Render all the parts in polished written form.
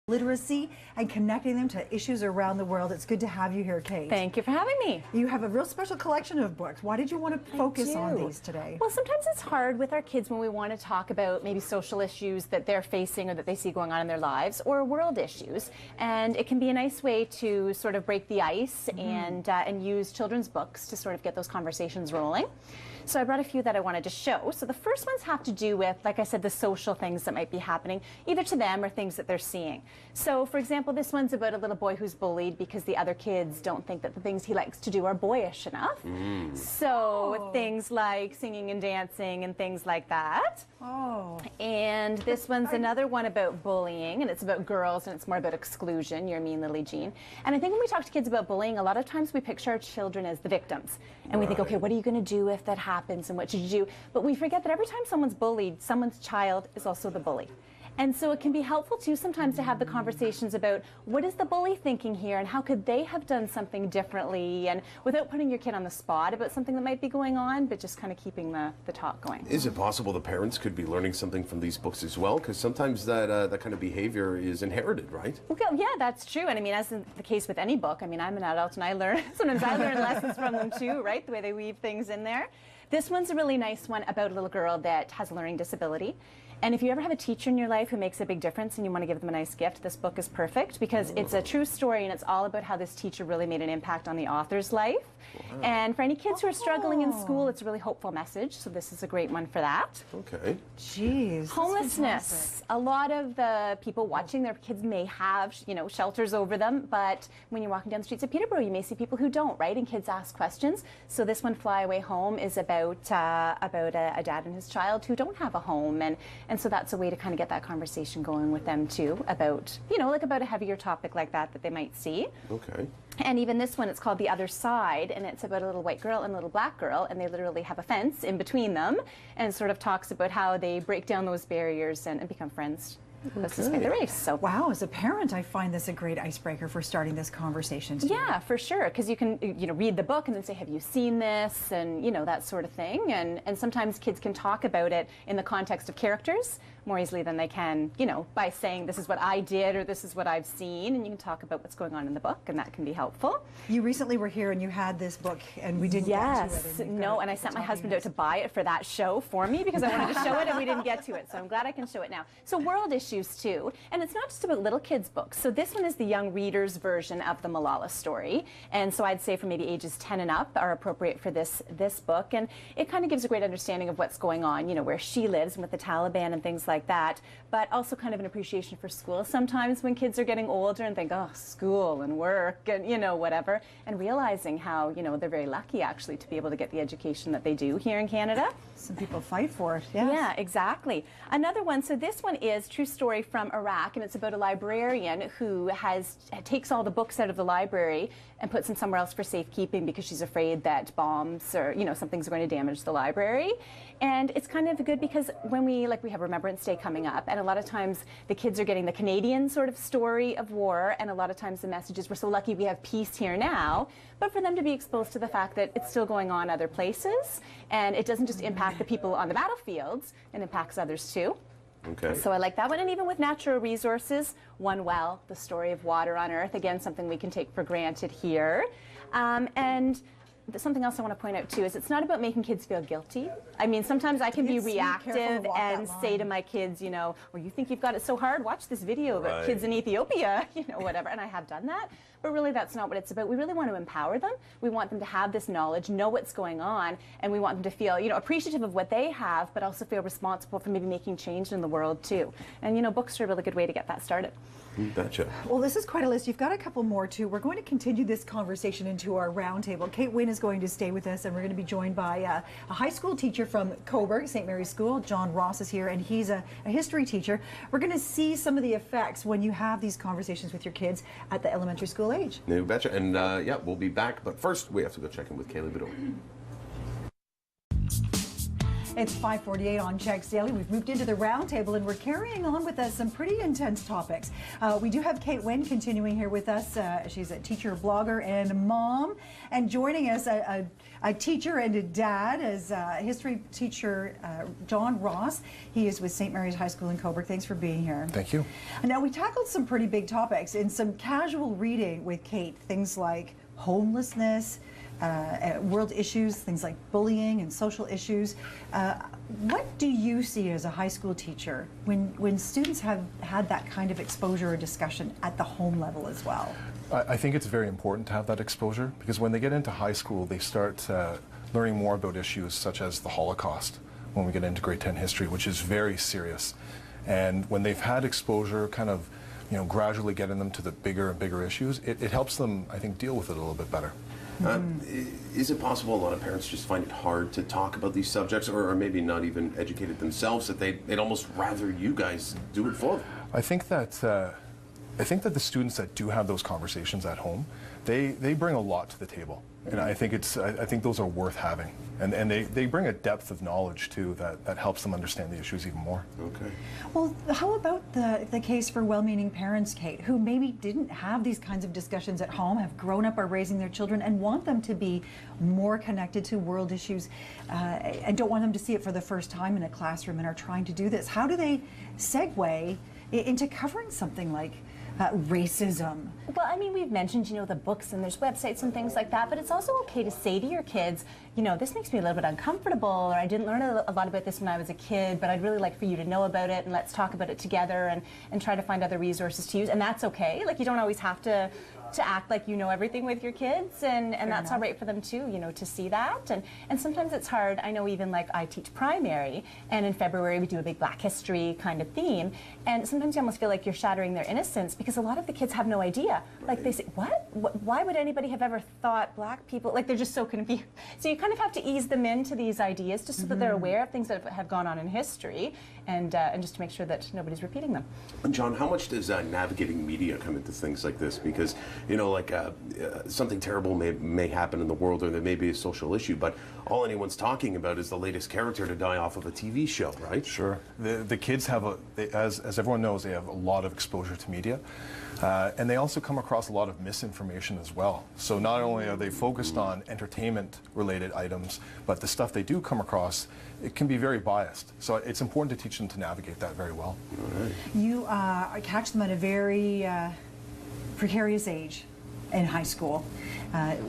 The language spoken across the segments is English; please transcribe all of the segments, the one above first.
literacy and connecting them to issues around the world. It's good to have you here, Kate. Thank you for having me. You have a real special collection of books. Why did you want to focus on these today? Well, sometimes it's hard with our kids when we want to talk about maybe social issues that they're facing or that they see going on in their lives, or world issues. And it can be a nice way to sort of break the ice and use children's books to sort of get those conversations rolling. So I brought a few that I wanted to show. So the first ones have to do with, like I said, the social things that might be happening, either to them or things that they're seeing. So, for example, this one's about a little boy who's bullied because the other kids don't think that the things he likes to do are boyish enough. So things like singing and dancing and things like that. And this one's another one about bullying, and it's about girls, and it's more about exclusion. You're mean, Lily Jean. And I think when we talk to kids about bullying, a lot of times we picture our children as the victims. And we think, okay, what are you going to do if that happens, and what should you do? But we forget that every time someone's bullied, someone's child is also the bully. And so it can be helpful, too, sometimes to have the conversations about what is the bully thinking here and how could they have done something differently, and without putting your kid on the spot about something that might be going on, but just kind of keeping the talk going. Is it possible the parents could be learning something from these books as well? Because sometimes that kind of behavior is inherited, right? Okay, yeah, that's true. And I mean, as in the case with any book, I mean, I'm an adult and I learn, sometimes I learn lessons from them too, right? The way they weave things in there. This one's a really nice one about a little girl that has a learning disability. And if you ever have a teacher in your life who makes a big difference and you want to give them a nice gift, this book is perfect because it's a true story, and it's all about how this teacher really made an impact on the author's life. Wow. And for any kids who are struggling in school, it's a really hopeful message, so this is a great one for that. Okay. Jeez. Homelessness. A lot of the people watching their kids may have, you know, shelters over them, but when you're walking down the streets of Peterborough, you may see people who don't, right? And kids ask questions. So this one, Fly Away Home, is about a dad and his child who don't have a home, and so that's a way to kind of get that conversation going with them too about, you know, like about a heavier topic like that they might see. Okay. And even this one, it's called The Other Side, and it's about a little white girl and a little black girl, and they literally have a fence in between them, and sort of talks about how they break down those barriers and become friends. Participate in the race. So wow, as a parent, I find this a great icebreaker for starting this conversation too. Yeah, for sure, because you can, you know, read the book and then say, have you seen this, and you know, that sort of thing. And sometimes kids can talk about it in the context of characters more easily than they can, you know, by saying this is what I did or this is what I've seen, and you can talk about what's going on in the book, and that can be helpful. You recently were here and you had this book, and we didn't get to it. No, and I sent my husband out to buy it for that show for me because I wanted to show it, and we didn't get to it, so I'm glad I can show it now. So world issues too, and it's not just about little kids' books. So this one is the young reader's version of the Malala story, and so I'd say for maybe ages 10 and up are appropriate for this book, and it kind of gives a great understanding of what's going on, you know, where she lives and with the Taliban and things like that, but also kind of an appreciation for school sometimes when kids are getting older and think, oh, school and work and, you know, whatever, and realizing how, you know, they're very lucky actually to be able to get the education that they do here in Canada. Some people fight for it. Yes. Yeah, exactly. Another one, so this one is true story from Iraq, and it's about a librarian who takes all the books out of the library and puts them somewhere else for safekeeping because she's afraid that bombs or, you know, something's going to damage the library. And it's kind of good because when we have Remembrance Day coming up, and a lot of times the kids are getting the Canadian sort of story of war, and a lot of times the message is we're so lucky we have peace here now, but for them to be exposed to the fact that it's still going on other places, and it doesn't just impact the people on the battlefields, it impacts others too. Okay. So I like that one. And even with natural resources, One Well, the story of water on Earth, again, something we can take for granted here. And something else I want to point out too is it's not about making kids feel guilty. I mean, sometimes I can be reactive and say to my kids, you know, well, you think you've got it so hard? Watch this video about kids in Ethiopia, you know, whatever. And I have done that. But really, that's not what it's about. We really want to empower them. We want them to have this knowledge, know what's going on, and we want them to feel, you know, appreciative of what they have, but also feel responsible for maybe making change in the world too. And, you know, books are a really good way to get that started. Gotcha. Well, this is quite a list. You've got a couple more too. We're going to continue this conversation into our roundtable. Kate Wynn is going to stay with us, and we're going to be joined by a high school teacher from Cobourg, St. Mary's School. John Ross is here, and he's a history teacher. We're going to see some of the effects when you have these conversations with your kids at the elementary school age. You betcha. And yeah, we'll be back. But first, we have to go check in with Kaylee Bedore. It's 5:48 on Checks Daily. We've moved into the roundtable and we're carrying on with us some pretty intense topics. We do have Kate Wynn continuing here with us. She's a teacher, blogger, and mom. And joining us, a teacher and a dad, is history teacher John Ross. He is with St. Mary's High School in Cobourg. Thanks for being here. Thank you. Now, we tackled some pretty big topics in some casual reading with Kate. Things like homelessness, world issues, things like bullying and social issues. What do you see as a high school teacher when students have had that kind of exposure or discussion at the home level as well? I think it's very important to have that exposure because when they get into high school, they start learning more about issues such as the Holocaust when we get into grade 10 history, which is very serious. And when they've had exposure, kind of, gradually getting them to the bigger and bigger issues, it helps them, I think, deal with it a little bit better. Is it possible a lot of parents just find it hard to talk about these subjects, or maybe not even educated themselves, that they'd almost rather you guys do it for them? I think that the students that do have those conversations at home, they bring a lot to the table, and I think those are worth having, and they bring a depth of knowledge too that helps them understand the issues even more. Okay. Well, how about the case for well-meaning parents, Kate, who maybe didn't have these kinds of discussions at home, have grown up, are raising their children, and want them to be more connected to world issues, and don't want them to see it for the first time in a classroom, and are trying to do this? How do they segue into covering something like racism? Well, I mean, we've mentioned, the books and there's websites and things like that, but it's also okay to say to your kids, this makes me a little bit uncomfortable, or I didn't learn a lot about this when I was a kid, but I'd really like for you to know about it, and let's talk about it together and try to find other resources to use. And that's okay. Like, you don't always have to act like you know everything with your kids, and that's all right for them too, to see that. And sometimes it's hard. I know, even like I teach primary, and in February we do a big Black History kind of theme, and sometimes you almost feel like you're shattering their innocence because a lot of the kids have no idea. Like, they say, what? Why would anybody have ever thought Black people? Like, they're just so confused. So you kind of have to ease them into these ideas just so that they're aware of things that have gone on in history, and just to make sure that nobody's repeating them. John, how much does navigating media come into things like this? Because something terrible may happen in the world, or there may be a social issue, but all anyone's talking about is the latest character to die off of a TV show, right? Sure. The kids have, as everyone knows, they have a lot of exposure to media, and they also come across a lot of misinformation as well. So not only are they focused on entertainment-related items, but the stuff they do come across, it can be very biased. So it's important to teach them to navigate that very well. All right. You catch them at a very precarious age in high school,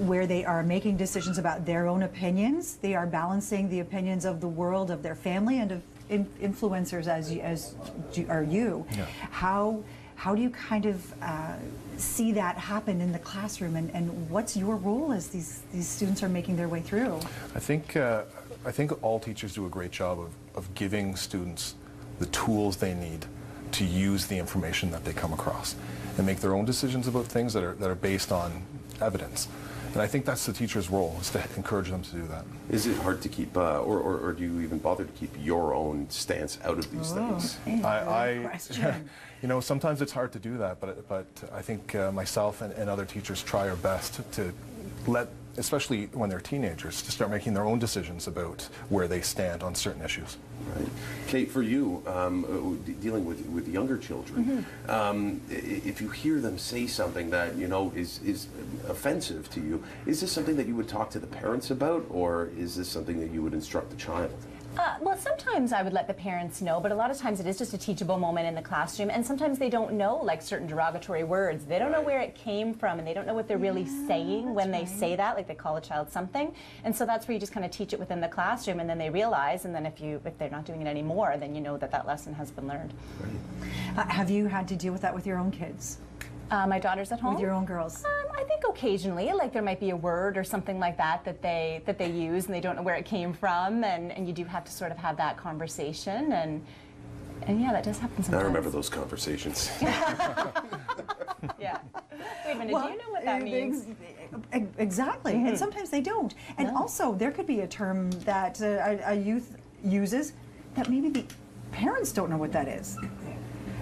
where they are making decisions about their own opinions. They are balancing the opinions of the world, of their family, and of influencers as are you. Yeah. How do you kind of see that happen in the classroom, and what's your role as these students are making their way through? I think all teachers do a great job of giving students the tools they need to use the information that they come across and make their own decisions about things that are based on evidence. And I think that's the teacher's role, is to encourage them to do that. Is it hard to keep, or do you even bother to keep your own stance out of these things? Sometimes it's hard to do that, but I think myself and other teachers try our best to let, especially when they're teenagers, to start making their own decisions about where they stand on certain issues. Right. Kate, for you, dealing with younger children, if you hear them say something that is offensive to you, is this something that you would talk to the parents about, or is this something that you would instruct the child? Well, sometimes I would let the parents know, but a lot of times it is just a teachable moment in the classroom, and sometimes they don't know, like, certain derogatory words. They don't know where it came from, and they don't know what they're really saying when they say that, like they call a child something. And so that's where you just kind of teach it within the classroom, and then they realize, and then if they're not doing it anymore, then you know that lesson has been learned. Right. Have you had to deal with that with your own kids? My daughter's at home? With your own girls? I think occasionally, like, there might be a word or something like that they use, and they don't know where it came from, and you do have to sort of have that conversation, and yeah, that does happen sometimes. I remember those conversations. Yeah. Wait a minute, do you know what that means? Exactly, and sometimes they don't. And also, there could be a term that a youth uses that maybe the parents don't know what that is.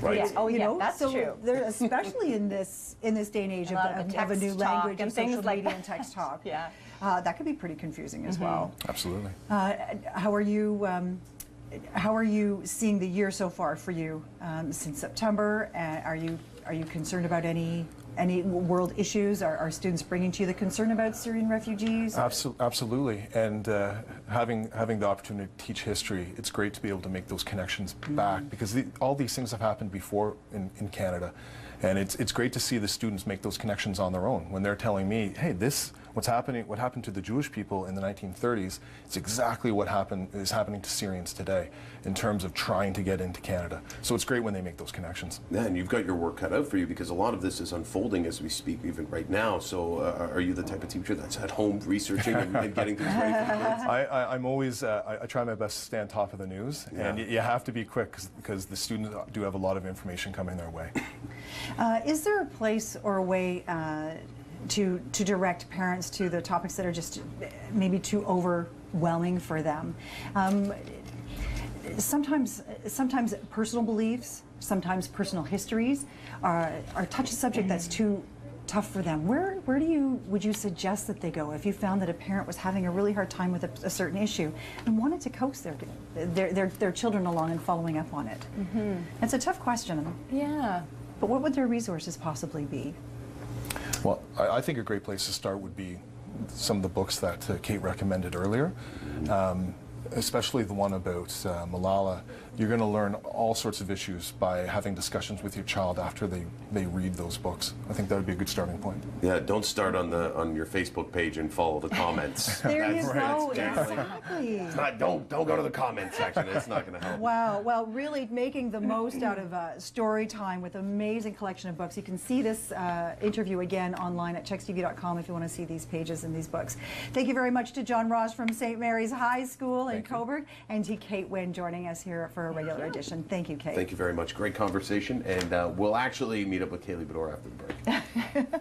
Right. Yeah. Oh, You yeah, know? that's so true. There, especially in this day and age lot of of a text new talk language and and things social like media that. and text talk. Yeah. that could be pretty confusing as well. Absolutely. How are you? How are you seeing the year so far for you since September? Are you concerned about any world issues? Are students bringing to you the concern about Syrian refugees? Absolutely. And having the opportunity to teach history, it's great to be able to make those connections back, because all these things have happened before in Canada. And it's great to see the students make those connections on their own when they're telling me, hey, what happened to the Jewish people in the 1930s, it's exactly what is happening to Syrians today in terms of trying to get into Canada. So it's great when they make those connections. Yeah, and you've got your work cut out for you, because a lot of this is unfolding as we speak, even right now. So are you the type of teacher that's at home researching and getting things ready for the kids? I'm always, I try my best to stay on top of the news, and you have to be quick because the students do have a lot of information coming their way. Is there a place or a way to direct parents to the topics that are just maybe too overwhelming for them? Sometimes personal beliefs, sometimes personal histories are touch a subject that's too tough for them. Where would you suggest that they go if you found that a parent was having a really hard time with a certain issue and wanted to coax their children along and following up on it? It's a tough question. Yeah. But what would their resources possibly be? Well, I think a great place to start would be some of the books that Kate recommended earlier, especially the one about Malala. You're going to learn all sorts of issues by having discussions with your child after they read those books. I think that would be a good starting point. Yeah, don't start on your Facebook page and follow the comments. There you go. Generally, Exactly. it's not, don't go to the comment section. It's not going to help. Wow. Well, really making the most out of story time with an amazing collection of books. You can see this interview again online at chextv.com if you want to see these pages and these books. Thank you very much to John Ross from St. Mary's High School in Cobourg, and to Kate Wynne joining us here for a regular edition. Thank you, Kate. Thank you very much. Great conversation. And we'll actually meet up with Kaylee Bedore after the break.